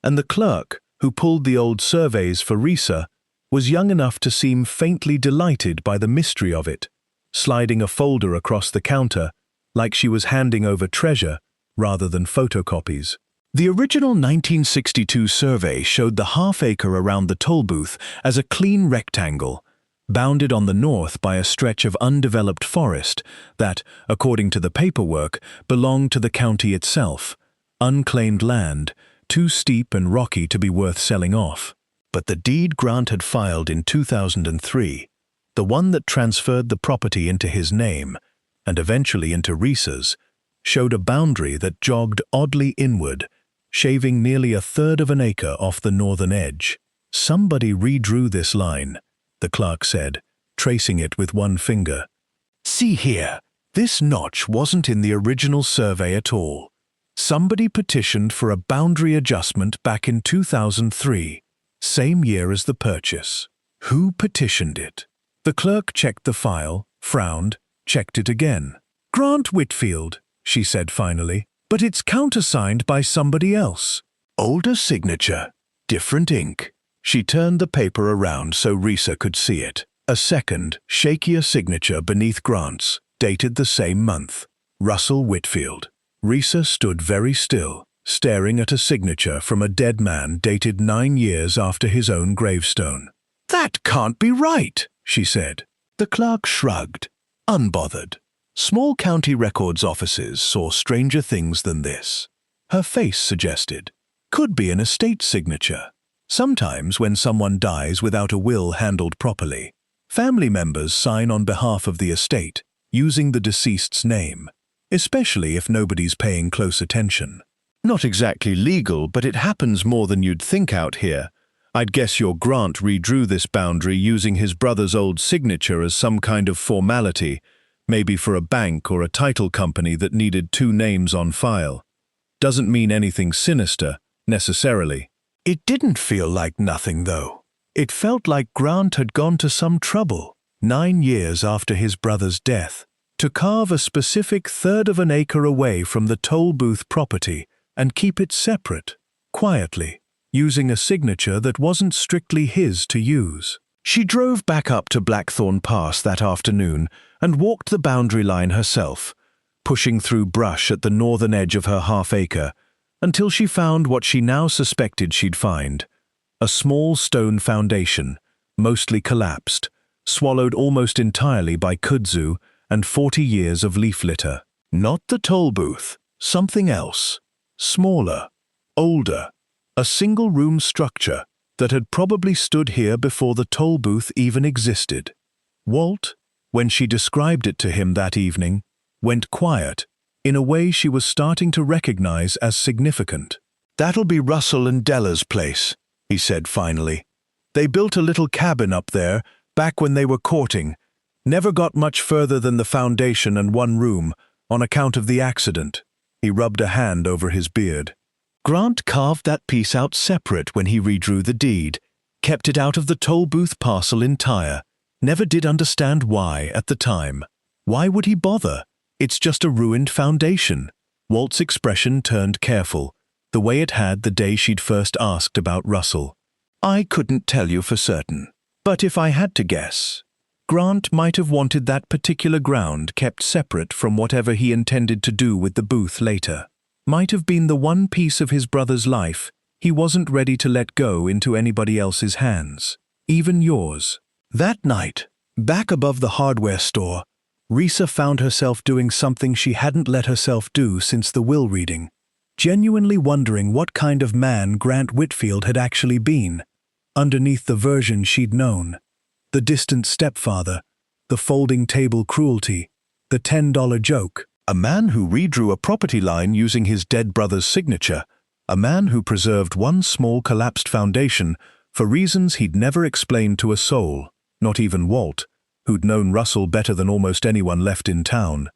and the clerk, who pulled the old surveys for Risa, was young enough to seem faintly delighted by the mystery of it, sliding a folder across the counter like she was handing over treasure rather than photocopies. The original 1962 survey showed the half-acre around the toll booth as a clean rectangle, bounded on the north by a stretch of undeveloped forest that, according to the paperwork, belonged to the county itself. Unclaimed land, too steep and rocky to be worth selling off. But the deed Grant had filed in 2003, the one that transferred the property into his name, and eventually into Risa's, showed a boundary that jogged oddly inward, shaving nearly 1/3 of an acre off the northern edge. Somebody redrew this line, the clerk said, tracing it with one finger. See here, this notch wasn't in the original survey at all. Somebody petitioned for a boundary adjustment back in 2003, same year as the purchase. Who petitioned it? The clerk checked the file, frowned, checked it again. Grant Whitfield, she said finally, but it's countersigned by somebody else. Older signature, different ink. She turned the paper around so Risa could see it. A second, shakier signature beneath Grant's, dated the same month. Russell Whitfield. Risa stood very still, staring at a signature from a dead man dated 9 years after his own gravestone. That can't be right, she said. The clerk shrugged, unbothered. Small county records offices saw stranger things than this. Her face suggested. Could be an estate signature. Sometimes when someone dies without a will handled properly, family members sign on behalf of the estate, using the deceased's name, especially if nobody's paying close attention. Not exactly legal, but it happens more than you'd think out here. I'd guess your Grant redrew this boundary using his brother's old signature as some kind of formality, maybe for a bank or a title company that needed 2 names on file. Doesn't mean anything sinister, necessarily. It didn't feel like nothing, though. It felt like Grant had gone to some trouble, 9 years after his brother's death, to carve a specific 1/3 of an acre away from the toll booth property and keep it separate, quietly, using a signature that wasn't strictly his to use. She drove back up to Blackthorn Pass that afternoon and walked the boundary line herself, pushing through brush at the northern edge of her half-acre, until she found what she now suspected she'd find. A small stone foundation, mostly collapsed, swallowed almost entirely by kudzu and 40 years of leaf litter. Not the toll booth, something else. Smaller, older, a single-room structure that had probably stood here before the toll booth even existed. Walt, when she described it to him that evening, went quiet, in a way she was starting to recognize as significant. That'll be Russell and Della's place, he said finally. They built a little cabin up there back when they were courting. Never got much further than the foundation and 1 room, on account of the accident. He rubbed a hand over his beard. Grant carved that piece out separate when he redrew the deed, kept it out of the toll booth parcel entire. Never did understand why at the time. Why would he bother? It's just a ruined foundation. Walt's expression turned careful, the way it had the day she'd first asked about Russell. I couldn't tell you for certain, but if I had to guess, Grant might have wanted that particular ground kept separate from whatever he intended to do with the booth later. Might have been the one piece of his brother's life he wasn't ready to let go into anybody else's hands, even yours. That night, back above the hardware store, Risa found herself doing something she hadn't let herself do since the will reading, genuinely wondering what kind of man Grant Whitfield had actually been, underneath the version she'd known. The distant stepfather, the folding table cruelty, the $10 joke. A man who redrew a property line using his dead brother's signature, a man who preserved one small collapsed foundation for reasons he'd never explained to a soul, not even Walt, who'd known Russell better than almost anyone left in town.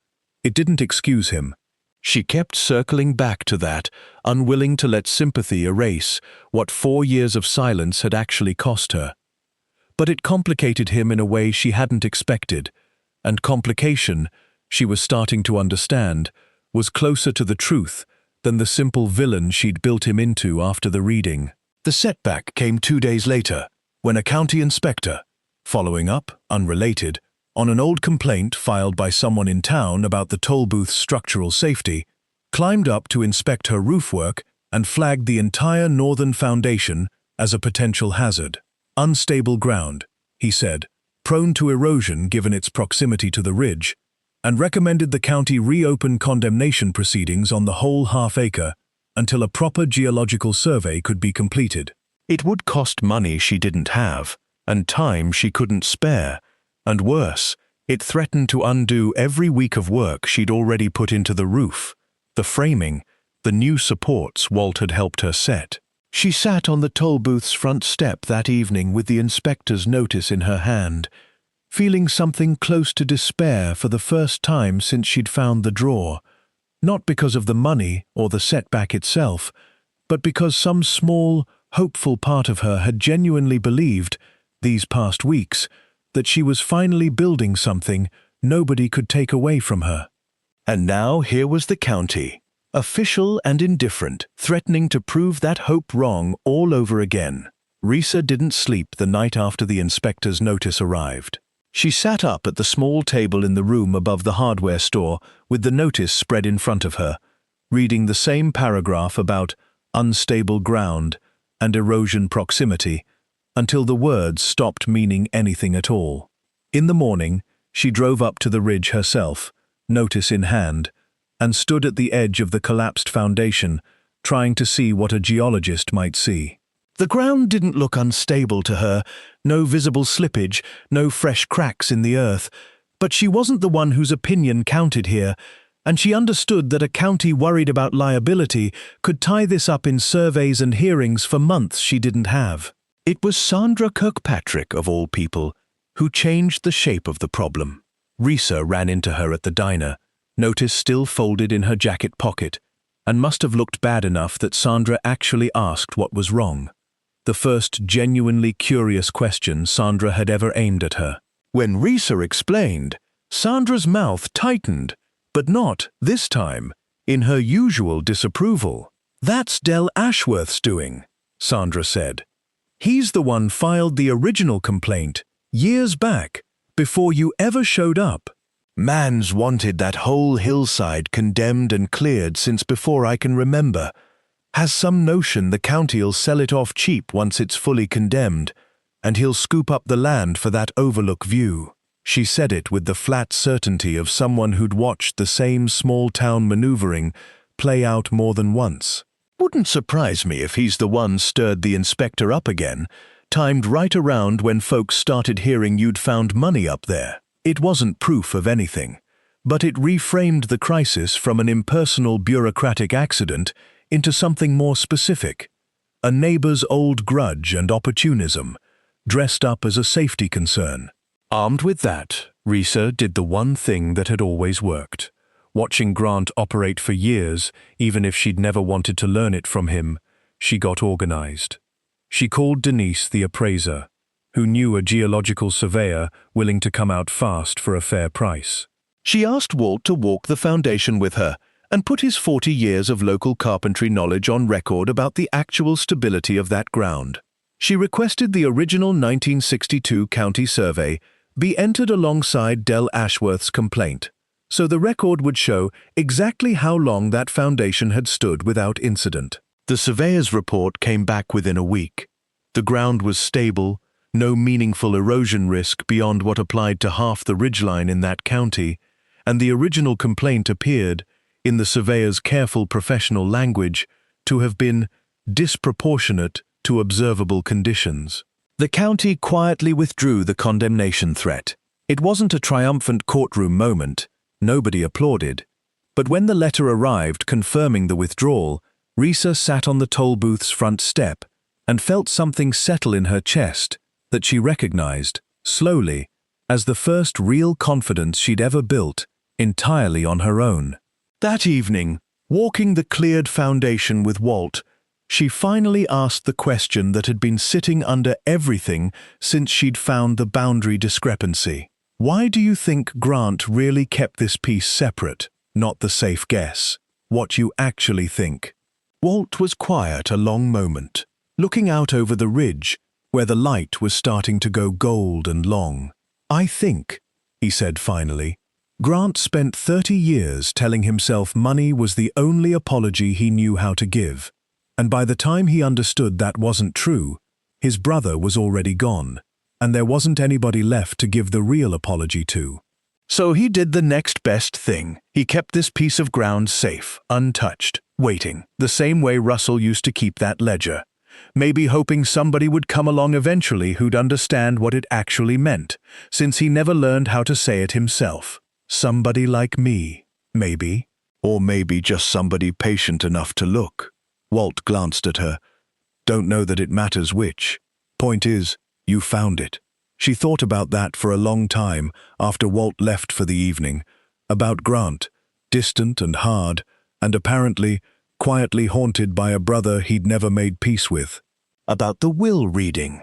It didn't excuse him. She kept circling back to that, unwilling to let sympathy erase what 4 years of silence had actually cost her. But it complicated him in a way she hadn't expected, and complication, she was starting to understand, was closer to the truth than the simple villain she'd built him into after the reading. The setback came 2 days later, when a county inspector, following up, unrelated, on an old complaint filed by someone in town about the toll booth's structural safety, climbed up to inspect her roofwork and flagged the entire northern foundation as a potential hazard. Unstable ground, he said, prone to erosion given its proximity to the ridge, and recommended the county reopen condemnation proceedings on the whole half-acre until a proper geological survey could be completed. It would cost money she didn't have, and time she couldn't spare, and worse, it threatened to undo every week of work she'd already put into the roof, the framing, the new supports Walt had helped her set. She sat on the toll booth's front step that evening with the inspector's notice in her hand, feeling something close to despair for the first time since she'd found the drawer, not because of the money or the setback itself, but because some small, hopeful part of her had genuinely believed, these past weeks, that she was finally building something nobody could take away from her. And now here was the county, official and indifferent, threatening to prove that hope wrong all over again. Risa didn't sleep the night after the inspector's notice arrived. She sat up at the small table in the room above the hardware store with the notice spread in front of her, reading the same paragraph about unstable ground and erosion proximity, until the words stopped meaning anything at all. In the morning, she drove up to the ridge herself, notice in hand, and stood at the edge of the collapsed foundation, trying to see what a geologist might see. The ground didn't look unstable to her, no visible slippage, no fresh cracks in the earth, but she wasn't the one whose opinion counted here, and she understood that a county worried about liability could tie this up in surveys and hearings for months she didn't have. It was Sandra Kirkpatrick, of all people, who changed the shape of the problem. Risa ran into her at the diner, notice still folded in her jacket pocket, and must have looked bad enough that Sandra actually asked what was wrong. The first genuinely curious question Sandra had ever aimed at her. When Risa explained, Sandra's mouth tightened, but not, this time, in her usual disapproval. "That's Del Ashworth's doing," Sandra said. "He's the one filed the original complaint, years back, before you ever showed up. Man's wanted that whole hillside condemned and cleared since before I can remember. Has some notion the county'll sell it off cheap once it's fully condemned, and he'll scoop up the land for that overlook view." She said it with the flat certainty of someone who'd watched the same small-town maneuvering play out more than once. "Wouldn't surprise me if he's the one stirred the inspector up again, timed right around when folks started hearing you'd found money up there." It wasn't proof of anything, but it reframed the crisis from an impersonal bureaucratic accident into something more specific, a neighbor's old grudge and opportunism, dressed up as a safety concern. Armed with that, Risa did the one thing that had always worked. Watching Grant operate for years, even if she'd never wanted to learn it from him, she got organized. She called Denise the appraiser, who knew a geological surveyor willing to come out fast for a fair price. She asked Walt to walk the foundation with her and put his 40 years of local carpentry knowledge on record about the actual stability of that ground. She requested the original 1962 county survey be entered alongside Del Ashworth's complaint, so the record would show exactly how long that foundation had stood without incident. The surveyor's report came back within a week. The ground was stable, no meaningful erosion risk beyond what applied to half the ridgeline in that county, and the original complaint appeared, in the surveyor's careful professional language, to have been disproportionate to observable conditions. The county quietly withdrew the condemnation threat. It wasn't a triumphant courtroom moment, nobody applauded, but when the letter arrived confirming the withdrawal, Risa sat on the toll booth's front step and felt something settle in her chest that she recognized, slowly, as the first real confidence she'd ever built, entirely on her own. That evening, walking the cleared foundation with Walt, she finally asked the question that had been sitting under everything since she'd found the boundary discrepancy. Why do you think Grant really kept this piece separate, not the safe guess? What you actually think? Walt was quiet a long moment, looking out over the ridge, where the light was starting to go gold and long. "I think," he said finally, "Grant spent 30 years telling himself money was the only apology he knew how to give, and by the time he understood that wasn't true, his brother was already gone, and there wasn't anybody left to give the real apology to. So he did the next best thing. He kept this piece of ground safe, untouched, waiting, the same way Russell used to keep that ledger. Maybe hoping somebody would come along eventually who'd understand what it actually meant, since he never learned how to say it himself. Somebody like me, maybe. Or maybe just somebody patient enough to look. Walt glanced at her. Don't know that it matters which. Point is, you found it. She thought about that for a long time after Walt left for the evening, about Grant, distant and hard, and apparently quietly haunted by a brother he'd never made peace with, about the will reading,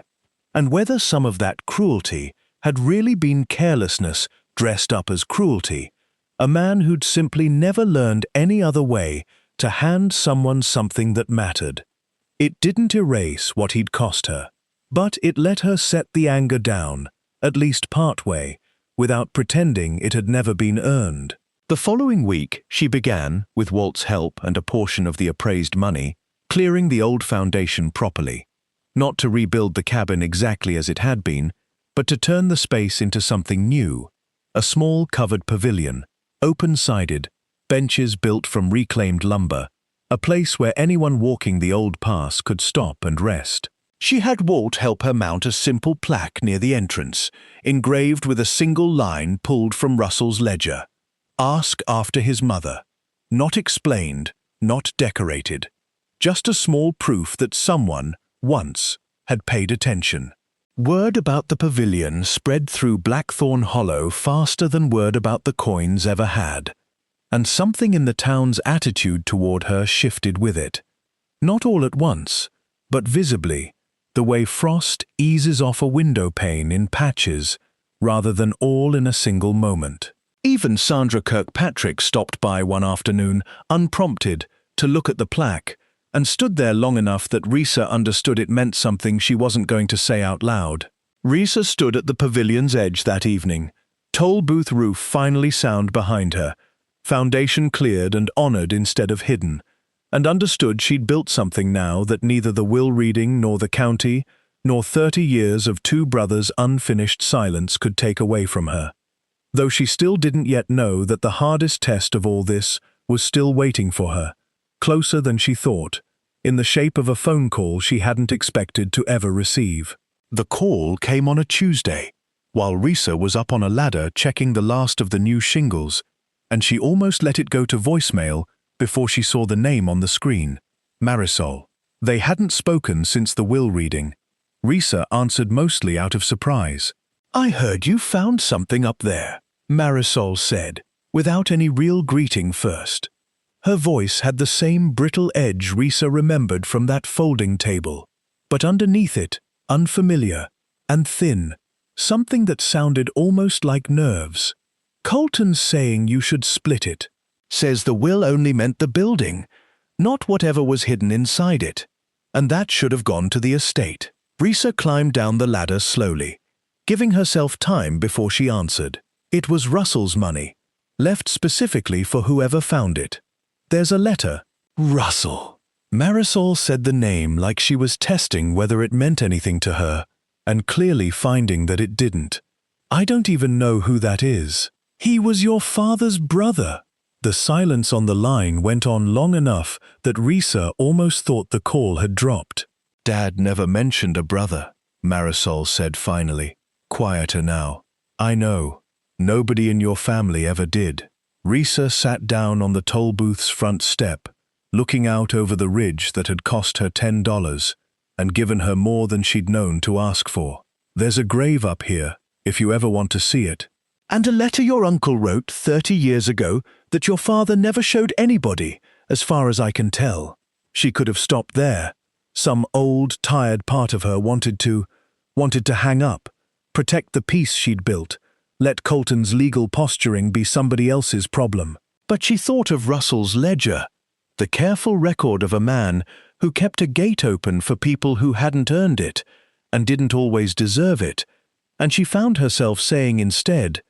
and whether some of that cruelty had really been carelessness dressed up as cruelty, a man who'd simply never learned any other way to hand someone something that mattered. It didn't erase what he'd cost her, but it let her set the anger down, at least partway, without pretending it had never been earned. The following week, she began, with Walt's help and a portion of the appraised money, clearing the old foundation properly. Not to rebuild the cabin exactly as it had been, but to turn the space into something new. A small covered pavilion, open-sided, benches built from reclaimed lumber, a place where anyone walking the old pass could stop and rest. She had Walt help her mount a simple plaque near the entrance, engraved with a single line pulled from Russell's ledger. Ask after his mother. Not explained, not decorated. Just a small proof that someone, once, had paid attention. Word about the pavilion spread through Blackthorn Hollow faster than word about the coins ever had, and something in the town's attitude toward her shifted with it. Not all at once, but visibly, the way frost eases off a window pane in patches rather than all in a single moment. Even Sandra Kirkpatrick stopped by one afternoon, unprompted, to look at the plaque, and stood there long enough that Risa understood it meant something she wasn't going to say out loud. Risa stood at the pavilion's edge that evening, toll booth roof finally sound behind her, foundation cleared and honored instead of hidden, and understood she'd built something now that neither the will reading nor the county, nor 30 years of two brothers' unfinished silence could take away from her. Though she still didn't yet know that the hardest test of all this was still waiting for her, closer than she thought, in the shape of a phone call she hadn't expected to ever receive. The call came on a Tuesday, while Risa was up on a ladder checking the last of the new shingles, and she almost let it go to voicemail before she saw the name on the screen, Marisol. They hadn't spoken since the will reading. Risa answered mostly out of surprise. "I heard you found something up there," Marisol said, without any real greeting first. Her voice had the same brittle edge Risa remembered from that folding table, but underneath it, unfamiliar and thin, something that sounded almost like nerves. "Colton's saying you should split it. Says the will only meant the building, not whatever was hidden inside it, and that should have gone to the estate." Risa climbed down the ladder slowly, giving herself time before she answered. It was Russell's money, left specifically for whoever found it. "There's a letter." Russell. Marisol said the name like she was testing whether it meant anything to her, and clearly finding that it didn't. "I don't even know who that is." "He was your father's brother." The silence on the line went on long enough that Risa almost thought the call had dropped. "Dad never mentioned a brother," Marisol said finally, quieter now. "I know. Nobody in your family ever did." Risa sat down on the toll booth's front step, looking out over the ridge that had cost her $10 and given her more than she'd known to ask for. "There's a grave up here, if you ever want to see it. And a letter your uncle wrote 30 years ago that your father never showed anybody, as far as I can tell." She could have stopped there. Some old, tired part of her wanted to hang up, protect the peace she'd built, let Colton's legal posturing be somebody else's problem. But she thought of Russell's ledger, the careful record of a man who kept a gate open for people who hadn't earned it and didn't always deserve it, and she found herself saying instead,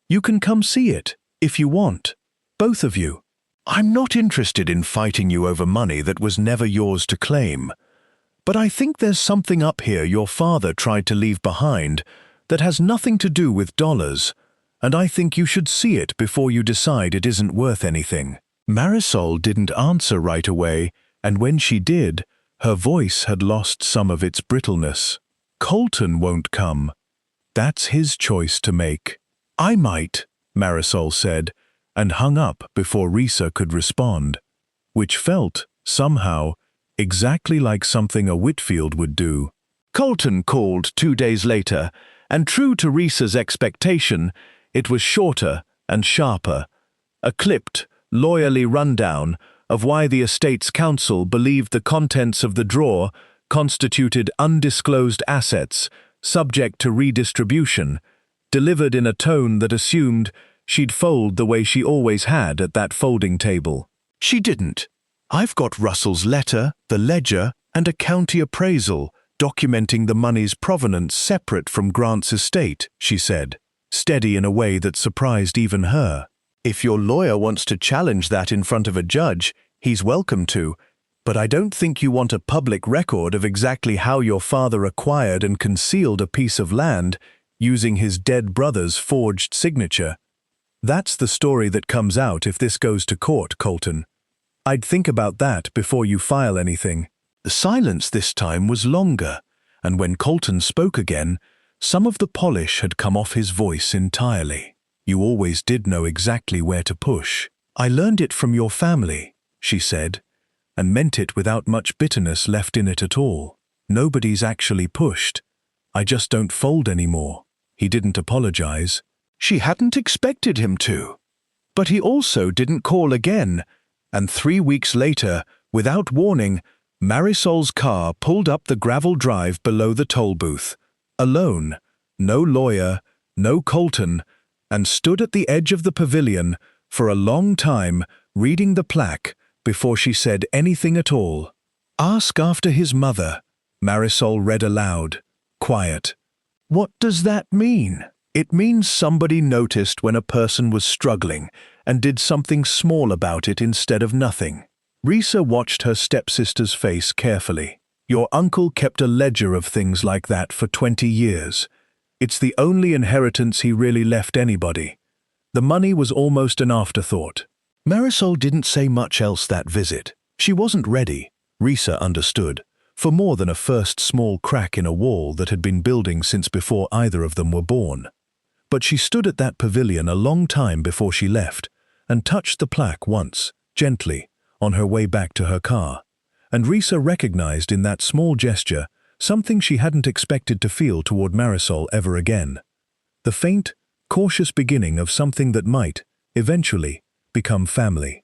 "You can come see it, if you want, both of you. I'm not interested in fighting you over money that was never yours to claim. But I think there's something up here your father tried to leave behind, that has nothing to do with dollars, and I think you should see it before you decide it isn't worth anything." Marisol didn't answer right away, and when she did, her voice had lost some of its brittleness. "Colton won't come. That's his choice to make." "I might," Marisol said, and hung up before Risa could respond, which felt, somehow, exactly like something a Whitfield would do. Colton called 2 days later, and true to Risa's expectation, it was shorter and sharper. A clipped, lawyerly rundown of why the estate's counsel believed the contents of the drawer constituted undisclosed assets, subject to redistribution, delivered in a tone that assumed she'd fold the way she always had at that folding table. "She didn't. I've got Russell's letter, the ledger, and a county appraisal documenting the money's provenance separate from Grant's estate," she said, steady in a way that surprised even her. "If your lawyer wants to challenge that in front of a judge, he's welcome to, but I don't think you want a public record of exactly how your father acquired and concealed a piece of land using his dead brother's forged signature. That's the story that comes out if this goes to court, Colton. I'd think about that before you file anything." The silence this time was longer, and when Colton spoke again, some of the polish had come off his voice entirely. "You always did know exactly where to push. I learned it from your family," she said, and meant it without much bitterness left in it at all. "Nobody's actually pushed. I just don't fold anymore." He didn't apologize. She hadn't expected him to. But he also didn't call again, and 3 weeks later, without warning, Marisol's car pulled up the gravel drive below the toll booth, alone, no lawyer, no Colton, and stood at the edge of the pavilion for a long time reading the plaque before she said anything at all. "Ask after his mother," Marisol read aloud, quiet. "What does that mean?" "It means somebody noticed when a person was struggling and did something small about it instead of nothing." Risa watched her stepsister's face carefully. "Your uncle kept a ledger of things like that for 20 years. It's the only inheritance he really left anybody. The money was almost an afterthought." Marisol didn't say much else that visit. She wasn't ready, Risa understood, for more than a first small crack in a wall that had been building since before either of them were born. But she stood at that pavilion a long time before she left, and touched the plaque once, gently, on her way back to her car. And Risa recognized in that small gesture something she hadn't expected to feel toward Marisol ever again. The faint, cautious beginning of something that might, eventually, become family.